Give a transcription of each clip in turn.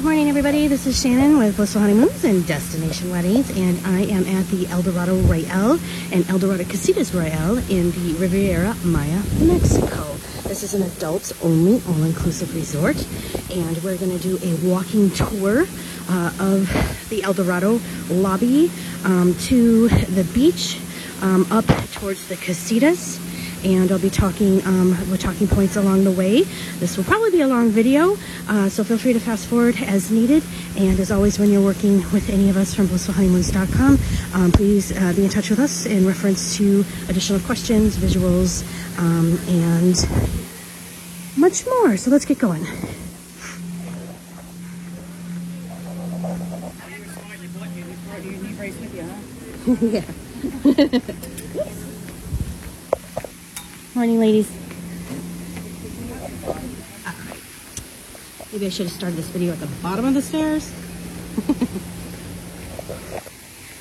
morning, everybody. This is Shannon with Blissful Honeymoons and Destination Weddings, and I am at the Eldorado Royale and Eldorado Casitas Royale in the Riviera Maya, Mexico. This is an adults-only, all-inclusive resort, and we're going to do a walking tour of the Eldorado lobby to the beach, up towards the Casitas. And I'll be talking with talking points along the way. This will probably be a long video, so feel free to fast forward as needed. And as always, when you're working with any of us from blissfulhoneymoons.com, please be in touch with us in reference to additional questions, visuals, and much more. So let's get going. Yeah. Morning, ladies. Maybe I should have started this video at the bottom of the stairs.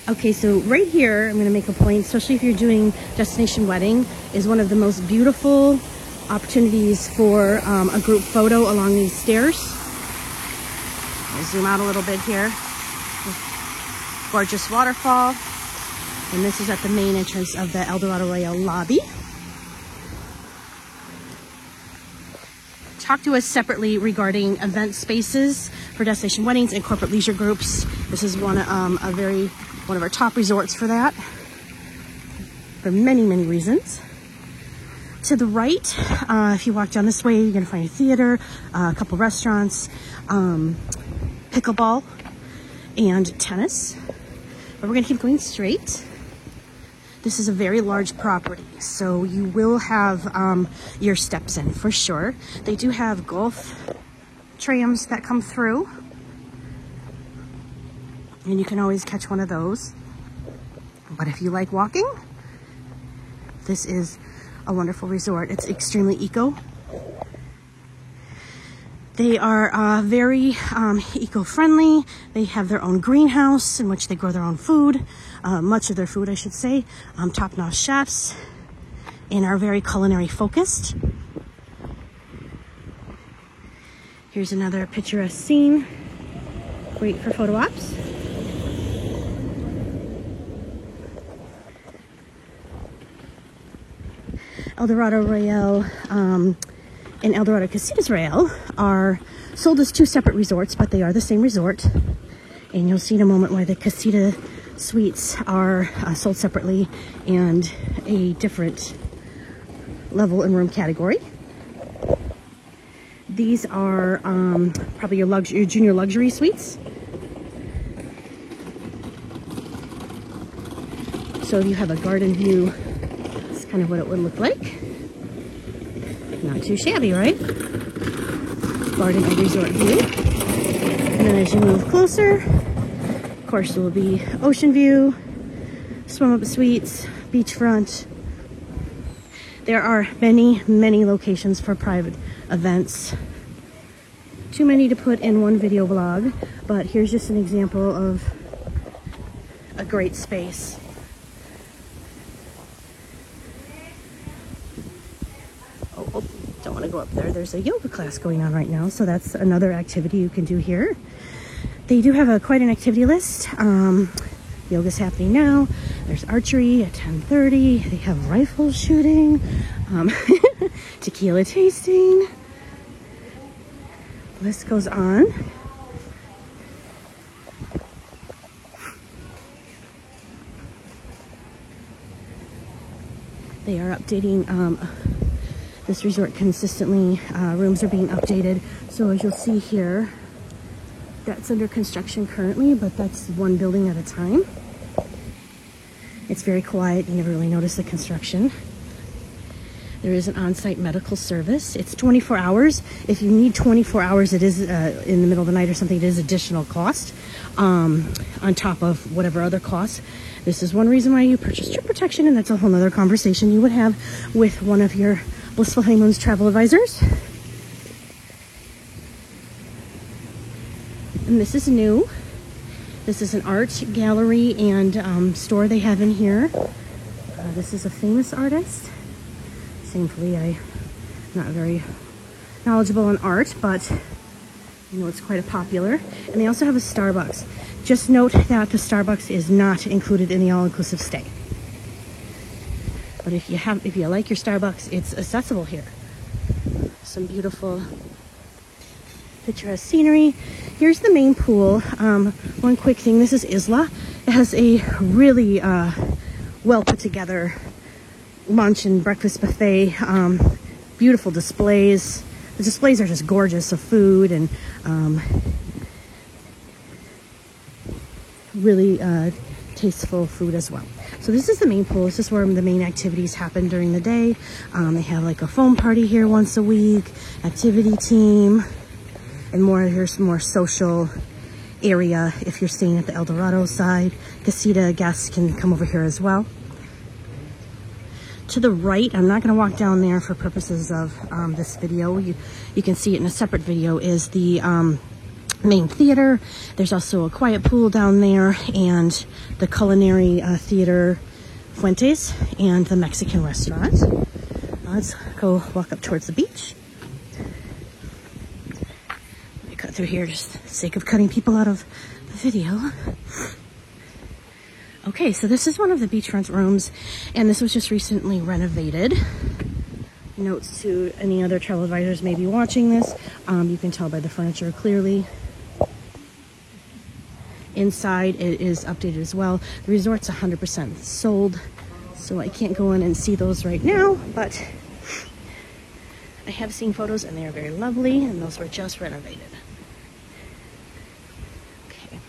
Okay, so right here, I'm going to make a point, especially if you're doing destination wedding, is one of the most beautiful opportunities for a group photo along these stairs. I'll zoom out a little bit here. Gorgeous waterfall. And this is at the main entrance of the Eldorado Royale lobby. Talk to us separately regarding event spaces for destination weddings and corporate leisure groups. This is one of our top resorts for that, for many reasons. To the right, if you walk down this way, you're going to find a theater, a couple restaurants, pickleball, and tennis. But we're going to keep going straight. This is a very large property, so you will have your steps in for sure. They do have golf trams that come through, and you can always catch one of those. But if you like walking, this is a wonderful resort. It's extremely eco. They are very eco-friendly. They have their own greenhouse in which they grow their own food, much of their food, I should say. Top-notch chefs, and are very culinary focused. Here's another picturesque scene. Great for photo ops. Eldorado Royale and Eldorado Casitas Royale are sold as two separate resorts, but they are the same resort. And you'll see in a moment why the Casita suites are sold separately and a different level and room category. These are probably your junior luxury suites. So if you have a garden view, that's kind of what it would look like. Not too shabby, right? Garden and resort view. And then as you move closer, of course, there will be ocean view, swim up suites, beachfront. There are many locations for private events. Too many to put in one video vlog, but here's just an example of a great space. Don't want to go up there. There's a yoga class going on right now, so that's another activity you can do here. They do have quite an activity list. Yoga's happening now. There's archery at 10:30. They have rifle shooting, tequila tasting. The list goes on. They are updating this resort consistently. Rooms are being updated. So as you'll see here, that's under construction currently, but that's one building at a time. It's very quiet. You never really notice the construction. There is an on-site medical service. It's 24 hours. If you need 24 hours, it is in the middle of the night or something, it is additional cost on top of whatever other costs. This is one reason why you purchase trip protection, and that's a whole nother conversation you would have with one of your Blissful Honeymoons travel advisors. And this is new. This is an art gallery and store they have in here. This is a famous artist. Thankfully, I'm not very knowledgeable in art, but You know, it's quite popular. And they also have a Starbucks. Just note that the Starbucks is not included in the all-inclusive stay. But if you like your Starbucks, it's accessible here. Some beautiful picturesque scenery. Here's the main pool. One quick thing, this is Isla. It has a really well put together lunch and breakfast buffet. Beautiful displays. The displays are just gorgeous of food and really tasteful food as well. So this is the main pool. This is where the main activities happen during the day. They have like a foam party here once a week, activity team, and here's more social area if you're staying at the El Dorado side. Casita guests can come over here as well. To the right, I'm not going to walk down there for purposes of this video. You can see it in a separate video, is the main theater. There's also a quiet pool down there, and the culinary theater Fuentes, and the Mexican restaurant. Let's go walk up towards the beach. Let me cut through here just for the sake of cutting people out of the video. Okay, so this is one of the beachfront rooms, and this was just recently renovated. Notes to any other travel advisors maybe watching this. You can tell by the furniture clearly. Inside, it is updated as well. The resort's 100% sold, so I can't go in and see those right now, but I have seen photos and they are very lovely, and those were just renovated. Okay,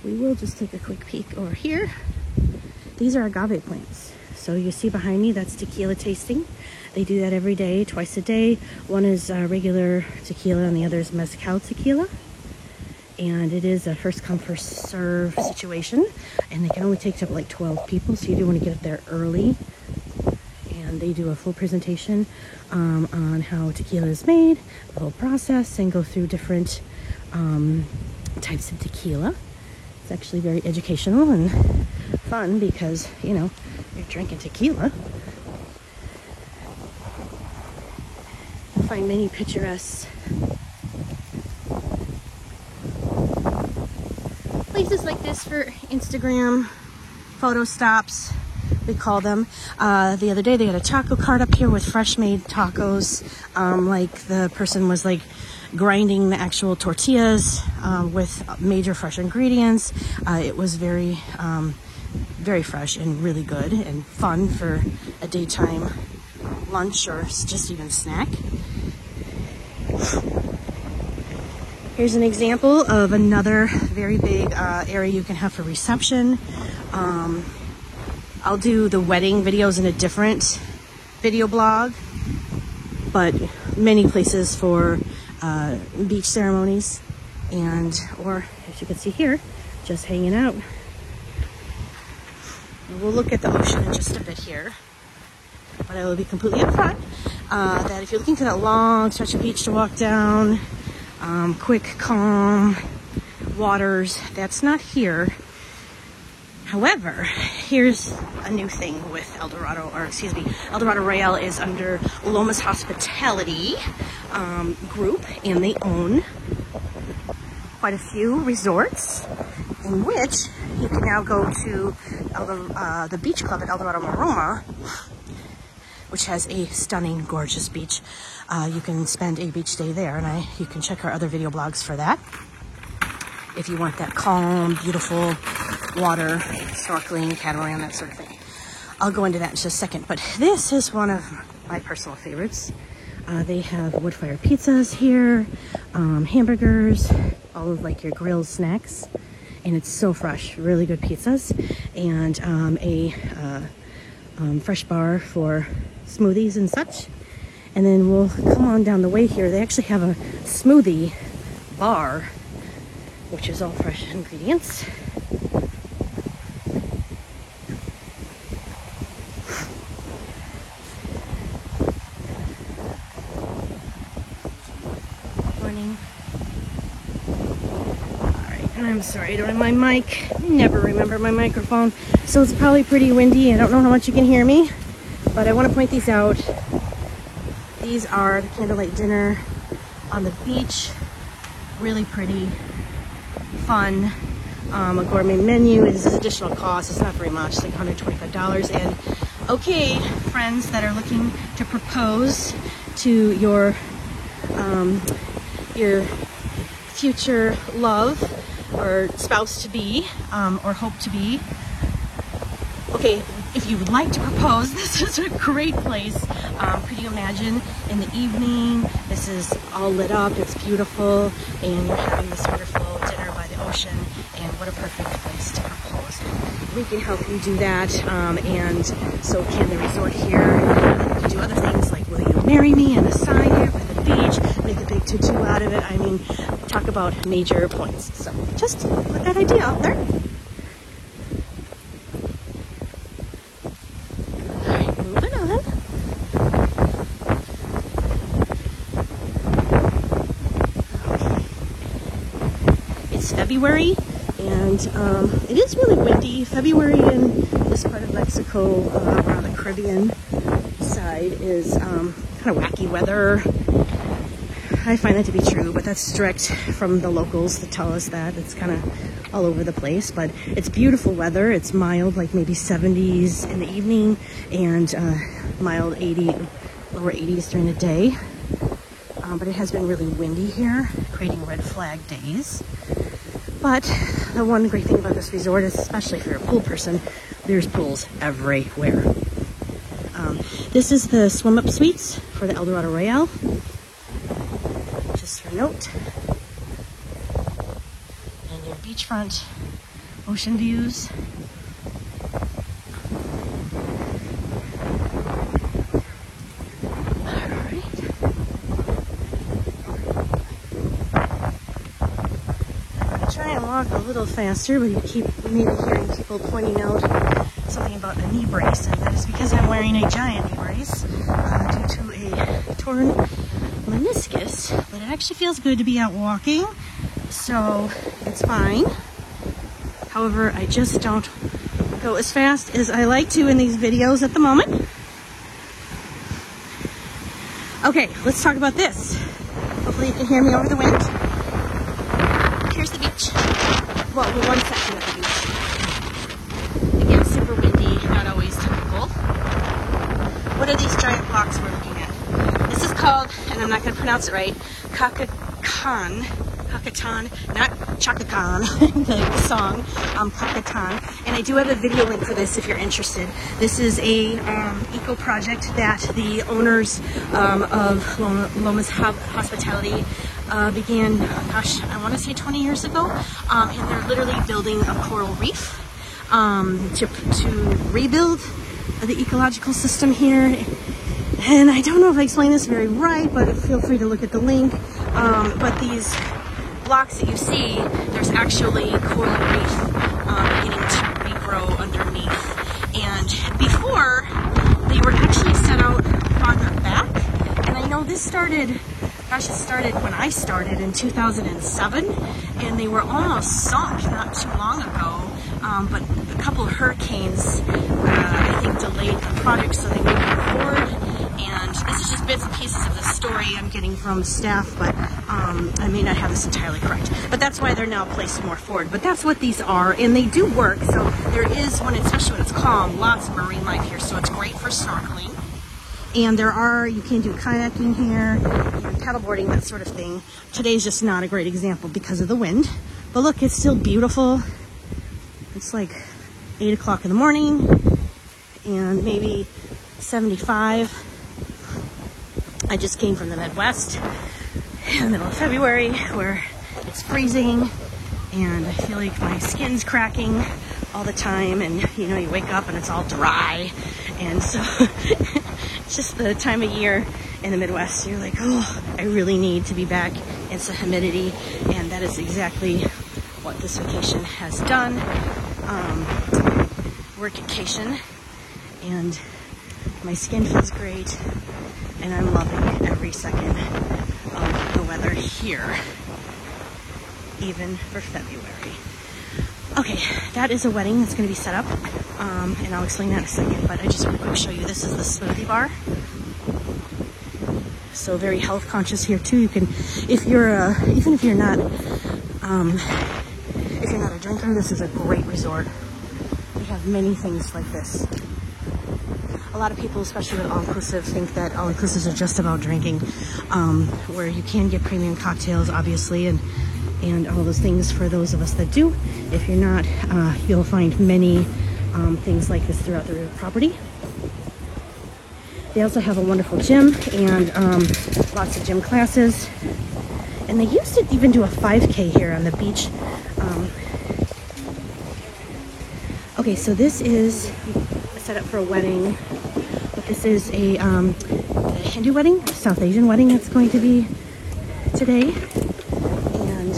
we will just take a quick peek over here. These are agave plants. So you see behind me, that's tequila tasting. They do that every day, twice a day. One is regular tequila and the other is mezcal tequila. And it is a first come, first serve situation. And they can only take up like 12 people, so you do want to get up there early. And they do a full presentation on how tequila is made, the whole process, and go through different types of tequila. It's actually very educational and fun because, you know, you're drinking tequila. You'll find many picturesque places like this for Instagram photo stops, we call them. The other day they had a taco cart up here with fresh made tacos. Like the person was like grinding the actual tortillas with major fresh ingredients. It was very very fresh and really good and fun for a daytime lunch or just even snack. Here's an example of another very big area you can have for reception. I'll do the wedding videos in a different video blog, but many places for beach ceremonies, or as you can see here, just hanging out. We'll look at the ocean in just a bit here, but I will be completely upfront that if you're looking for that long stretch of beach to walk down, quick, calm waters, that's not here. However, here's a new thing with El Dorado, or excuse me, El Dorado Royale is under Lomas Hospitality group, and they own quite a few resorts in which you can now go to the beach club at El Dorado Maroma, which has a stunning, gorgeous beach. You can spend a beach day there, and you can check our other video blogs for that. If you want that calm, beautiful water, snorkeling, catamaran, that sort of thing. I'll go into that in just a second, but this is one of my personal favorites. They have wood-fired pizzas here, hamburgers, all of like your grilled snacks, and it's so fresh, really good pizzas, and a fresh bar for smoothies and such. And then we'll come on down the way here. They actually have a smoothie bar, which is all fresh ingredients. Morning. Alright, and I'm sorry, I don't have my mic. I never remember my microphone, so it's probably pretty windy. I don't know how much you can hear me, but I want to point these out. These are the candlelight dinner on the beach really pretty, fun. A gourmet menu is additional cost. It's not very much, it's like $125. And okay, friends that are looking to propose to your future love or spouse to be, or hope to be. Okay, if you would like to propose, this is a great place. Could you imagine in the evening, this is all lit up, it's beautiful, and you're having this wonderful dinner by the ocean, and what a perfect place to propose. We can help you do that, and so can the resort here. You can do other things like, will you marry me, and a sign here by the beach, make a big tutu out of it. I mean, talk about major points. So just put that idea out there. February, and it is really windy. February in this part of Mexico, around the Caribbean side, is kind of wacky weather. I find that to be true, but that's direct from the locals that tell us that. It's kind of all over the place, but it's beautiful weather. It's mild, like maybe 70s in the evening, and mild 80, lower 80s during the day. But it has been really windy here, creating red flag days. But the one great thing about this resort is, especially if you're a pool person, there's pools everywhere. This is the swim up suites for the Eldorado Royale. Just for note. And your beachfront ocean views. Walk a little faster, but you keep maybe hearing people pointing out something about a knee brace, and that is because I'm wearing a giant knee brace due to a torn meniscus, but it actually feels good to be out walking, so it's fine. However, I just don't go as fast as I like to in these videos at the moment. Okay, let's talk about this. Hopefully you can hear me over the wind. Here's the beach. Well, the one section of the beach. Again, super windy, not always typical. What are these giant blocks we're looking at? This is called, and I'm not going to pronounce it right, Cacacan. Cacacan, not Chaka Khan, the song, Cacacan. And I do have a video link for this if you're interested. This is a eco project that the owners of Lomas Hospitality began, gosh, I want to say 20 years ago, and they're literally building a coral reef to rebuild the ecological system here. And I don't know if I explained this very right, but feel free to look at the link. But these blocks that you see, there's actually coral reef beginning to regrow underneath. And before, they were actually set out on their back. And I know this started, gosh, it started when I started in 2007, and they were almost sunk not too long ago. But a couple of hurricanes, I think, delayed the project, so they moved it forward. And this is just bits and pieces of the story I'm getting from staff, but I may not have this entirely correct. But that's why they're now placed more forward. But that's what these are, and they do work. So there is, especially when it's calm, lots of marine life here, so it's great for snorkeling. And you can do kayaking here, paddleboarding, that sort of thing. Today's just not a great example because of the wind. But look, it's still beautiful. It's like 8 o'clock in the morning, and maybe 75. I just came from the Midwest in the middle of February where it's freezing and I feel like my skin's cracking all the time, and you wake up and it's all dry, and so it's just the time of year in the Midwest. You're like, oh, I really need to be back in some humidity, and that is exactly what this vacation has done. Workcation, and my skin feels great, and I'm loving every second of the weather here, even for February. Okay, that is a wedding that's going to be set up, and I'll explain that in a second, but I just want to quick show you, this is the smoothie bar. so very health conscious here too. You can, if you're even if you're not a drinker, this is a great resort. We have many things like this. A lot of people, especially with all-inclusive, think that all-inclusives are just about drinking, where you can get premium cocktails, obviously, and all those things for those of us that do. If you're not, you'll find many things like this throughout the property. They also have a wonderful gym and lots of gym classes. And they used to even do a 5K here on the beach. Okay, so this is a setup for a wedding. But this is a Hindu wedding, South Asian wedding that's going to be today. And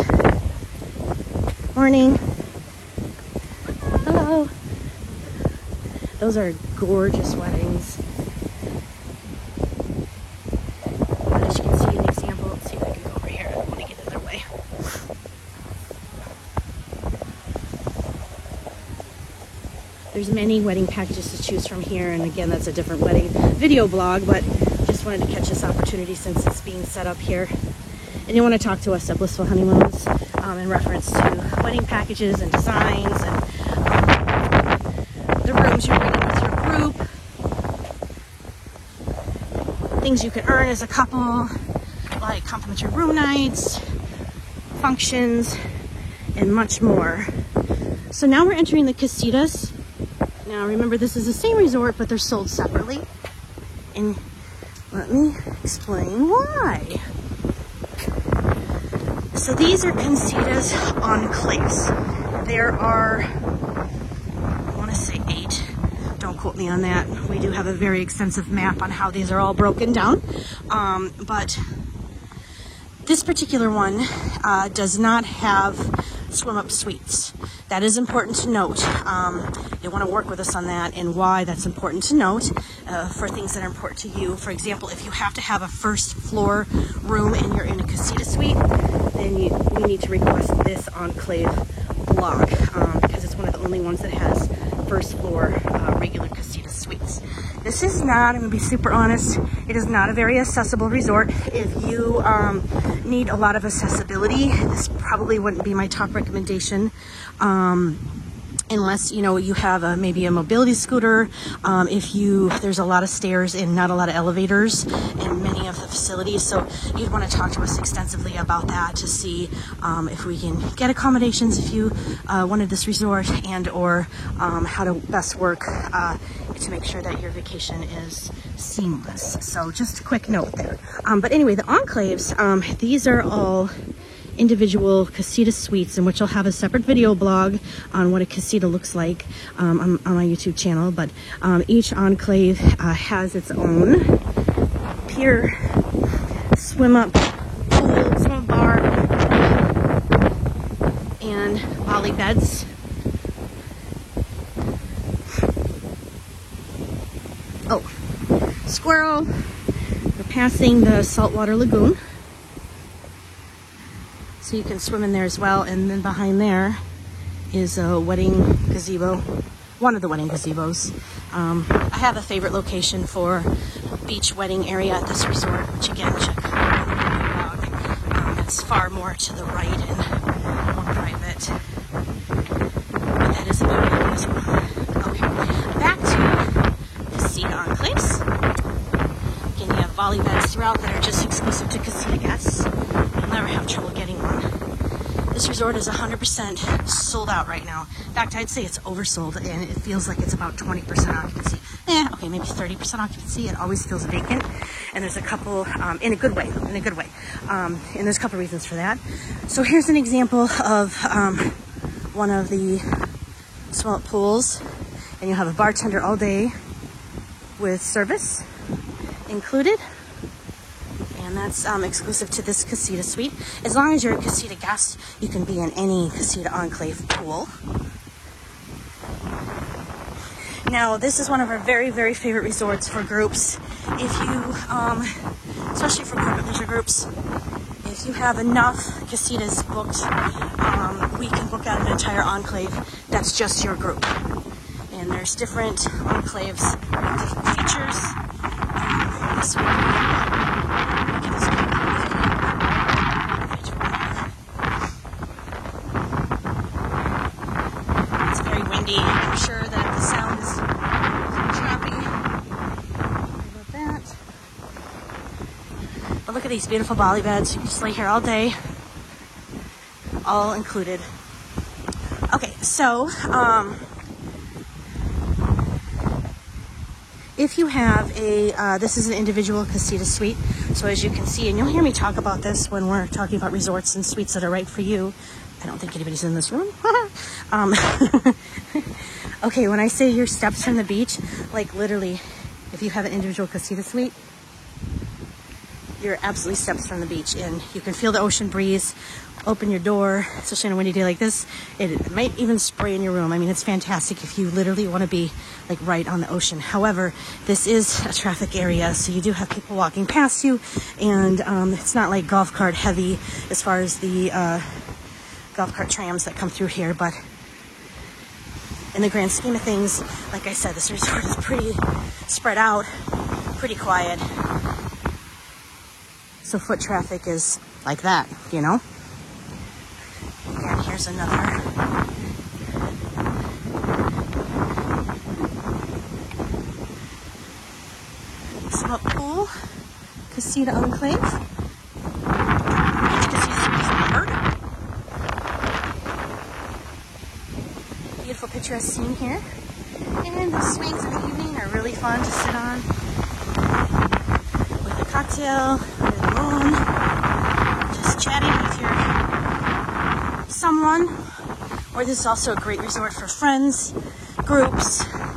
morning. Hello. Those are gorgeous weddings. As you can see an example, let's see if I can go over here. I don't want to get in their way. There's many wedding packages to choose from here, and again, that's a different wedding video blog, but just wanted to catch this opportunity since it's being set up here. And you want to talk to us at Blissful Honeymoons in reference to wedding packages and designs and the rooms you're bringing with your group, things you can earn as a couple, like complimentary room nights, functions, and much more. So now we're entering the casitas. Now remember, this is the same resort, but they're sold separately. And let me explain why. So these are Casitas Enclaves. There are, I want to say 8. Don't quote me on that. We do have a very extensive map on how these are all broken down. But this particular one does not have swim-up suites. That is important to note. You want to work with us on that and why that's important to note for things that are important to you. For example, if you have to have a first floor room and you're in a casita suite, then we need to request this Enclave block because it's one of the only ones that has first floor regular casita suites. This is not, I'm going to be super honest, it is not a very accessible resort. If you need a lot of accessibility, this probably wouldn't be my top recommendation. Unless, you know, you have maybe a mobility scooter. There's a lot of stairs and not a lot of elevators in many of the facilities. So you'd want to talk to us extensively about that to see if we can get accommodations if you wanted this resort, and or how to best work to make sure that your vacation is seamless. So just a quick note there. But anyway, the Enclaves, these are all individual casita suites, in which I'll have a separate video blog on what a casita looks like on my YouTube channel. But each enclave has its own pier, swim-up pool, swim bar, and volley beds. Oh, squirrel. We're passing the saltwater lagoon, so you can swim in there as well. And then behind there is a wedding gazebo, one of the wedding gazebos. I have a favorite location for beach wedding area at this resort, which again, check out. It's far more to the right and more private. But that is about it as well. Okay, back to Casita Enclaves. Again, you have volley beds throughout that are just exclusive to casita guests. You'll never have trouble getting one. This resort is 100% sold out right now. In fact, I'd say it's oversold, and it feels like it's about 20% occupancy. Okay, maybe 30% occupancy. It always feels vacant, and there's a couple, in a good way, and there's a couple reasons for that. So here's an example of one of the swim-up pools, and you have a bartender all day with service included. And that's exclusive to this casita suite. As long as you're a casita guest, you can be in any Casita Enclave pool. Now, this is one of our very, very favorite resorts for groups. If you, especially for corporate leisure groups, if you have enough casitas booked, we can book out an entire enclave that's just your group. And there's different enclaves, different features. This one. at these beautiful Bali beds. You can just lay here all day. All included. Okay, so if you have a, this is an individual casita suite. So as you can see, and you'll hear me talk about this when we're talking about resorts and suites that are right for you. I don't think anybody's in this room. Okay, when I say your steps from the beach, like literally, if you have an individual casita suite, you're absolutely steps from the beach, and you can feel the ocean breeze. Open your door, especially on a windy day like this. It might even spray in your room. I mean, it's fantastic if you literally want to be like right on the ocean. However, this is a traffic area, so you do have people walking past you, and it's not like golf cart heavy as far as the golf cart trams that come through here. But in the grand scheme of things, like I said, this resort is pretty spread out, pretty quiet. So foot traffic is like that, you know? And here's another. Swim-up pool, Casita Enclave. Beautiful picturesque scene here. And the swings in the evening are really fun to sit on with a cocktail under the moon, just chatting with your someone. Or this is also a great resort for friends, groups, different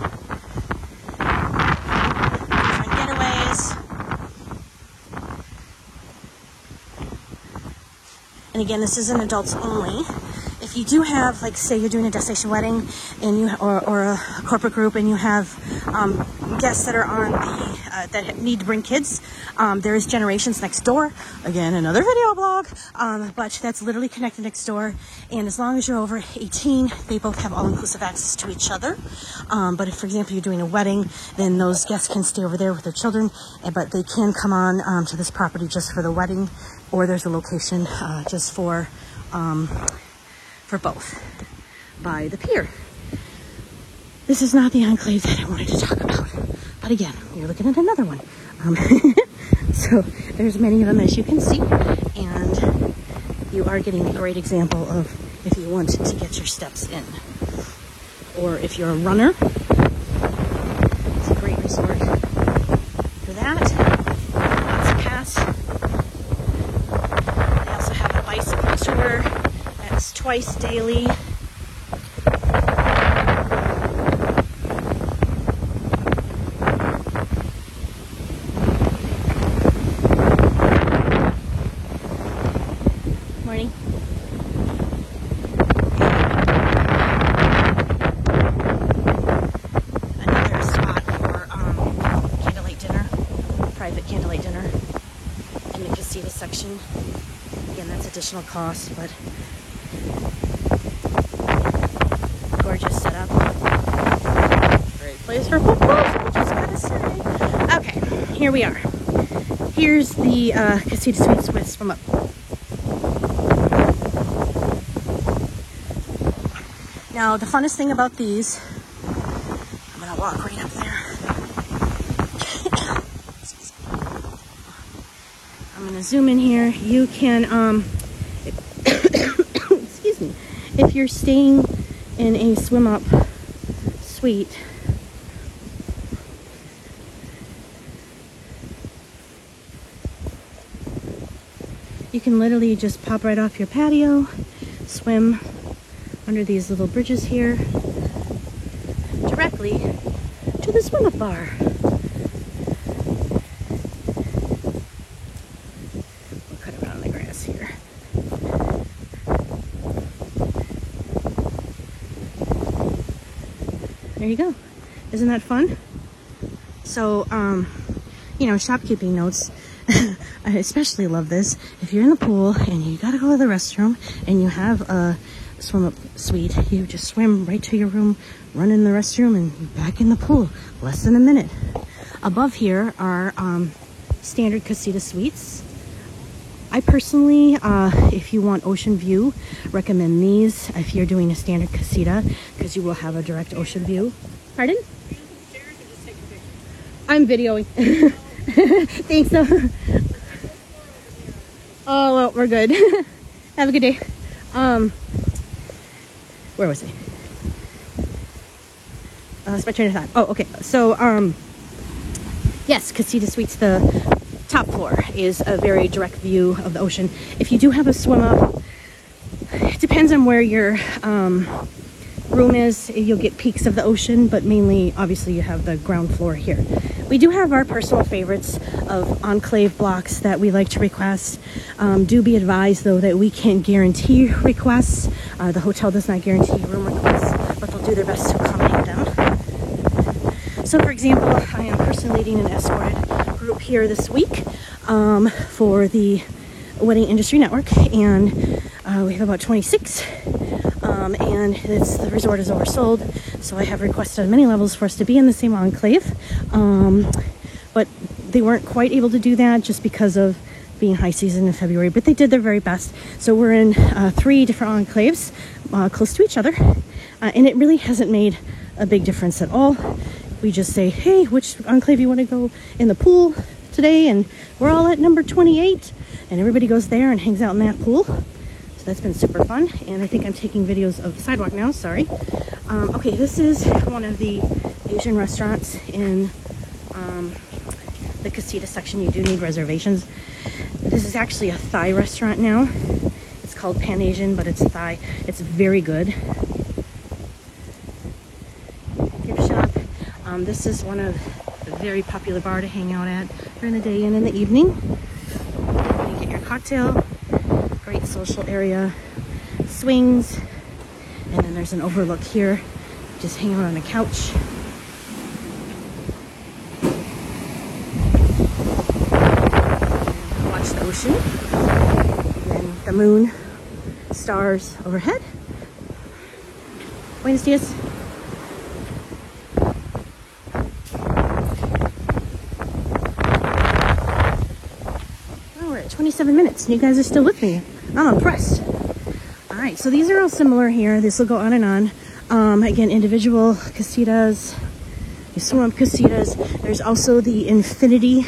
getaways. And again, this isn't adults only. If you do have, like, say you're doing a destination wedding, and you or a corporate group, and you have guests that are on the that need to bring kids, there is Generations next door. Again, another video blog, but that's literally connected next door. And as long as you're over 18, they both have all-inclusive access to each other. But if, for example, you're doing a wedding, then those guests can stay over there with their children, but they can come on to this property just for the wedding, or there's a location just for both by the pier. This is not the enclave that I wanted to talk about, but again, you're looking at another one. So there's many of them, as you can see, and you are getting a great example of if you want to get your steps in, or if you're a runner, it's a great resort for that. Lots of pass. They also have a bicycle tour that's twice daily. Morning. Another spot for candlelight dinner, private candlelight dinner in the casita section. Again, that's additional cost, but gorgeous setup. Great place for football, just gotta say. Okay, here we are. Here's the Casita Suites with swim-up. Now, the funnest thing about these, I'm gonna walk right up there. I'm gonna zoom in here. You can, excuse me, if you're staying in a swim-up suite, you can literally just pop right off your patio, swim under these little bridges here, directly to the swim-up bar. We'll cut around the grass here. There you go. Isn't that fun? So, you know, shopkeeping notes. I especially love this. If you're in the pool and you gotta go to the restroom and you have a swim-up suite, you just swim right to your room, run in the restroom, and back in the pool. Less than a minute. Above here are standard casita suites. I personally, if you want ocean view, recommend these if you're doing a standard casita, because you will have a direct ocean view. Pardon? I'm videoing. Thanks. Oh, well, we're good. Have a good day. Where was I? That's my train of thought. Oh, okay. So, yes, Casita Suites, the top floor is a very direct view of the ocean. If you do have a swim up, it depends on where your room is. You'll get peaks of the ocean, but mainly, obviously, you have the ground floor here. We do have our personal favorites of enclave blocks that we like to request. Do be advised, though, that we can't guarantee requests. The hotel does not guarantee room requests, but they'll do their best to accommodate them. So, for example, I am personally leading an escorted group here this week for the Wedding Industry Network, and we have about 26. And the resort is oversold, so I have requested on many levels for us to be in the same enclave, but they weren't quite able to do that just because of being high season in February, but they did their very best. So we're in 3 different enclaves close to each other, and it really hasn't made a big difference at all. We just say, hey, which enclave you want to go in the pool today, and we're all at number 28, and everybody goes there and hangs out in that pool. That's been super fun, and I think I'm taking videos of the sidewalk now, sorry. Okay, this is one of the Asian restaurants in the Casita section. You do need reservations. This is actually a Thai restaurant now. It's called Pan Asian, but it's Thai. It's very good. Gift shop. This is one of the very popular bar to hang out at during the day and in the evening. You get your cocktail. Great social area, swings, and then there's an overlook here. Just hang out on a couch. Watch the ocean, and then the moon, stars overhead. Buenos dias. Oh, we're at 27 minutes, and you guys are still with me. I'm impressed. All right, so these are all similar here. This will go on and on. Again, individual casitas, the swim casitas. There's also the infinity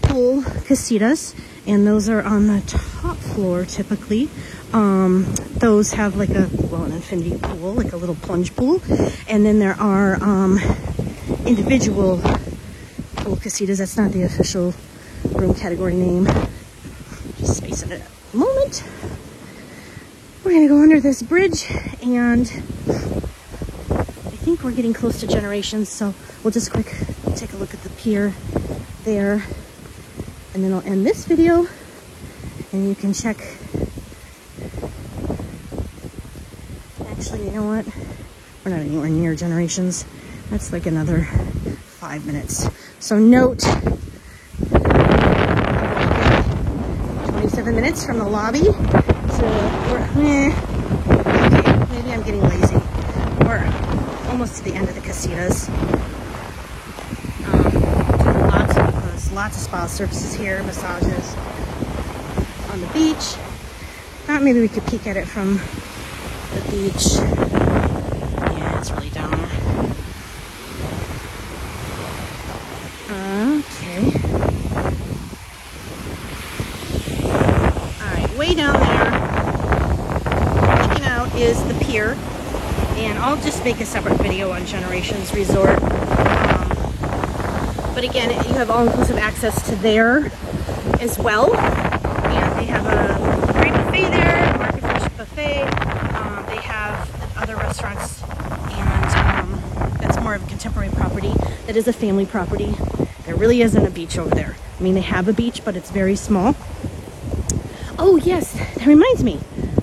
pool casitas, and those are on the top floor typically. Those have like an infinity pool, like a little plunge pool. And then there are individual pool casitas. That's not the official room category name. Just space it a moment. We're gonna go under this bridge, and I think we're getting close to Generations, so we'll just quick take a look at the pier there, and then I'll end this video, and you can check. Actually, you know what? We're not anywhere near Generations. That's like another 5 minutes. So note, 27 minutes from the lobby. So we're, okay, maybe I'm getting lazy. We're almost to the end of the casitas. Lots of spa services here, massages on the beach. Thought maybe we could peek at it from the beach. Yeah, it's really down there. Okay. Alright, way down there, looking out, is the pier. And I'll just make a separate video on Generations Resort. But again, you have all-inclusive access to there as well. And they have a great buffet there, Market Fresh buffet. They have other restaurants, and that's more of a contemporary property. That is a family property. There really isn't a beach over there. I mean, they have a beach, but it's very small. Oh yes, that reminds me.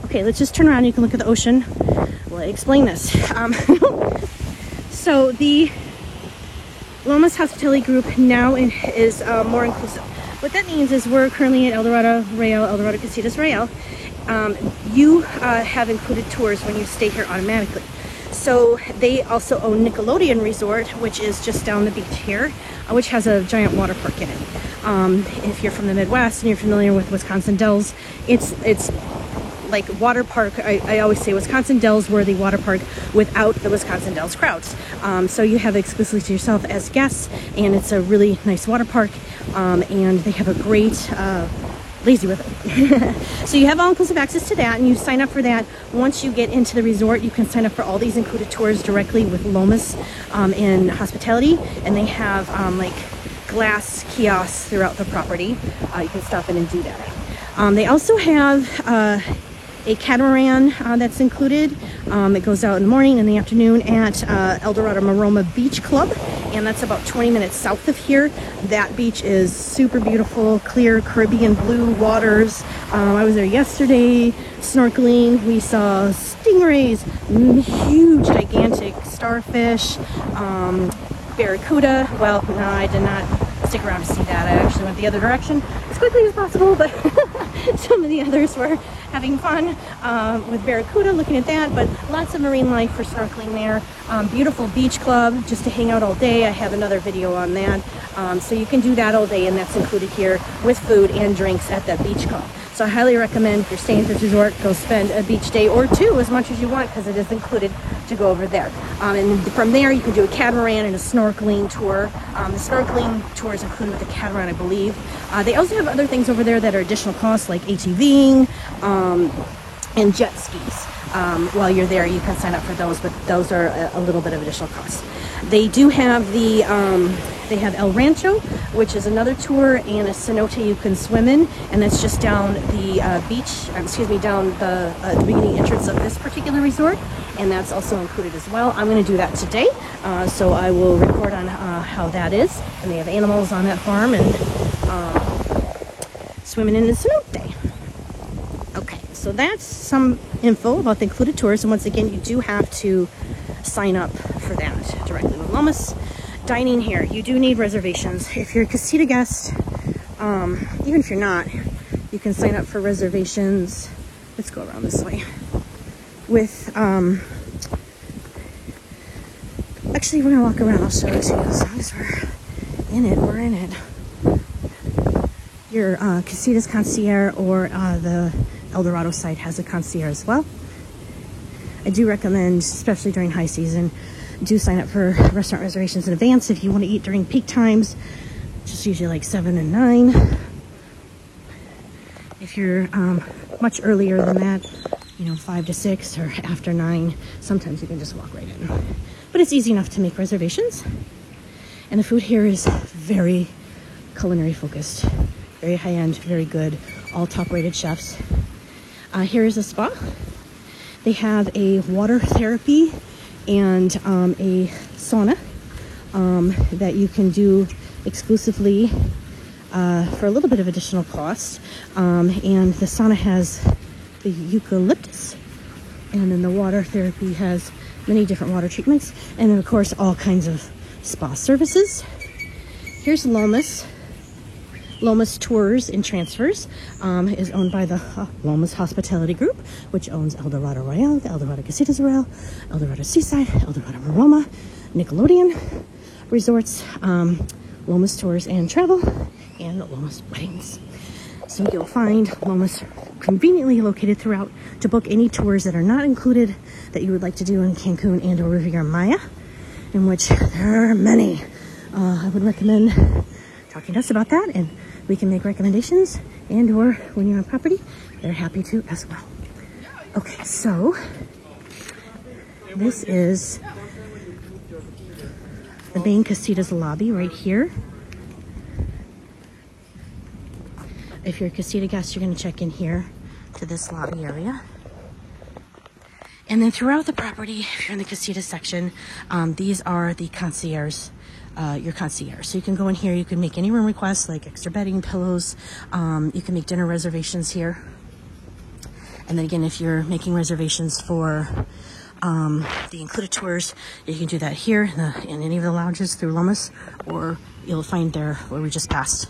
Okay, let's just turn around. You can look at the ocean. Well, I explain this. So the Lomas Hospitality Group now is more inclusive. What that means is we're currently at Eldorado Casitas Royale. You have included tours when you stay here automatically. So they also own Nickelodeon Resort, which is just down the beach here, which has a giant water park in it. If you're from the Midwest and you're familiar with Wisconsin Dells, it's like water park. I always say Wisconsin Dells were the water park without the Wisconsin Dells crowds. So you have exclusively to yourself as guests, and it's a really nice water park. And they have a great lazy with it. So you have all-inclusive access to that, and you sign up for that. Once you get into the resort, you can sign up for all these included tours directly with Lomas in hospitality, and they have like glass kiosks throughout the property. You can stop in and do that. They also have a catamaran that's included. It goes out in the morning and the afternoon at El Dorado Maroma Beach Club, and that's about 20 minutes south of here. That beach is super beautiful, clear Caribbean blue waters. I was there yesterday snorkeling. We saw stingrays, huge, gigantic starfish, barracuda. Well, no, I did not stick around to see that. I actually went the other direction as quickly as possible, but some of the others were having fun with barracuda, looking at that. But lots of marine life for snorkeling there. Beautiful beach club just to hang out all day. I have another video on that. So you can do that all day, and that's included here with food and drinks at that beach club. So I highly recommend if you're staying at this resort, go spend a beach day or two, as much as you want, because it is included to go over there. And from there, you can do a catamaran and a snorkeling tour. The snorkeling tour is included with the catamaran, I believe. They also have other things over there that are additional costs, like ATVing and jet skis. While you're there, you can sign up for those, but those are a little bit of additional costs. They do have the they have El Rancho, which is another tour, and a cenote you can swim in, and that's just down the beach, down the beginning entrance of this particular resort, and that's also included as well. I'm going to do that today, so I will report on how that is. And they have animals on that farm, and swimming in the cenote. Okay, so that's some info about the included tours, and once again, you do have to sign up for that directly with Lomas. Dining here, you do need reservations. If you're a Casita guest, even if you're not, you can sign up for reservations. Let's go around this way. With, actually, we're gonna walk around. I'll show it to you. As long as we're in it, we're in it. Your Casitas concierge or the El Dorado site has a concierge as well. I do recommend, especially during high season, do sign up for restaurant reservations in advance if you want to eat during peak times, just usually like 7 and 9. If you're much earlier than that, 5 to 6 or after 9, sometimes you can just walk right in. But it's easy enough to make reservations. And the food here is very culinary focused, very high end, very good, all top rated chefs. Here is a spa. They have a water therapy and a sauna that you can do exclusively for a little bit of additional cost. And the sauna has the eucalyptus, and then the water therapy has many different water treatments, and then of course all kinds of spa services. Here's Lomas. Lomas Tours and Transfers is owned by the Lomas Hospitality Group, which owns El Dorado Royale, El Dorado Casitas Royale, El Dorado Seaside, El Dorado Maroma, Nickelodeon Resorts, Lomas Tours and Travel, and Lomas Weddings. So you'll find Lomas conveniently located throughout to book any tours that are not included that you would like to do in Cancun and or Riviera Maya, in which there are many. I would recommend talking to us about that, and we can make recommendations, and or when you're on property, they're happy to as well. Okay, so this is the main Casitas lobby right here. If you're a Casita guest, you're going to check in here to this lobby area. And then throughout the property, if you're in the Casita section, these are the concierges. Your concierge. So you can go in here, you can make any room requests like extra bedding, pillows, you can make dinner reservations here. And then again, if you're making reservations for the included tours, you can do that here in any of the lounges through Lomas, or you'll find there where we just passed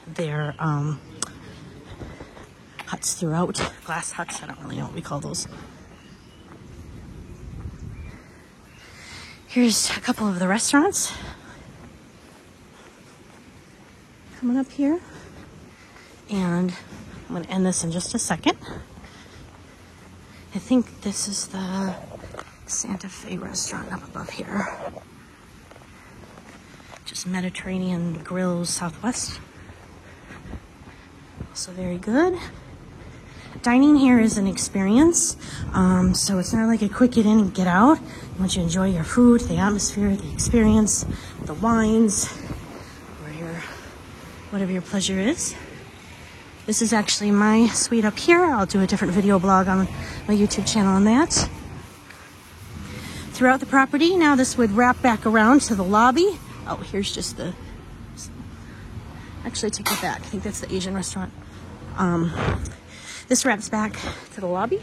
their huts throughout, glass huts, I don't really know what we call those. Here's a couple of the restaurants coming up here, and I'm going to end this in just a second. I think this is the Santa Fe restaurant up above here. Just Mediterranean Grills Southwest. So very good. Dining here is an experience, so it's not like a quick get in and get out. You want you to enjoy your food, the atmosphere, the experience, the wines, or whatever your pleasure is. This is actually my suite up here. I'll do a different video blog on my YouTube channel on that. Throughout the property, now this would wrap back around to the lobby. Oh, here's just the... Actually, take it back. I think that's the Asian restaurant. This wraps back to the lobby.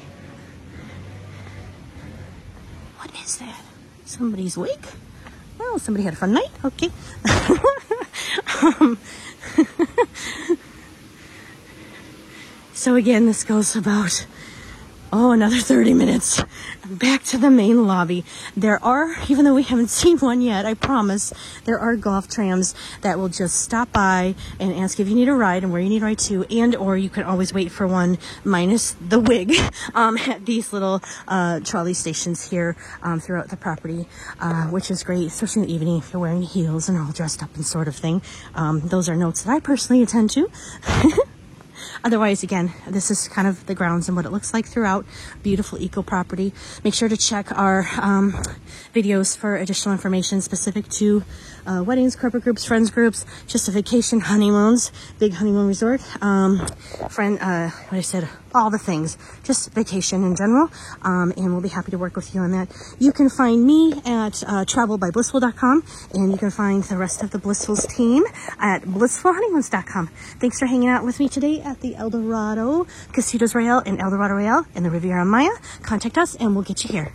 What is that? Somebody's awake? Well, somebody had a fun night. Okay. So again, this goes about, another 30 minutes. Back to the main lobby. There are, even though we haven't seen one yet, I promise, there are golf trams that will just stop by and ask if you need a ride and where you need a ride to, and or you can always wait for one minus the wig at these little trolley stations here throughout the property, which is great, especially in the evening if you're wearing heels and all dressed up and sort of thing. Those are notes that I personally attend to. Otherwise, again, this is kind of the grounds and what it looks like throughout. Beautiful eco property. Make sure to check our videos for additional information specific to weddings, corporate groups, friends groups, just a vacation, honeymoons, big honeymoon resort, all the things, just vacation in general. And we'll be happy to work with you on that. You can find me at travelbyblissful.com, and you can find the rest of the Blissfuls team at blissfulhoneymoons.com. Thanks for hanging out with me today at the Eldorado Casitas Royale in Eldorado Royale in the Riviera Maya. Contact us and we'll get you here.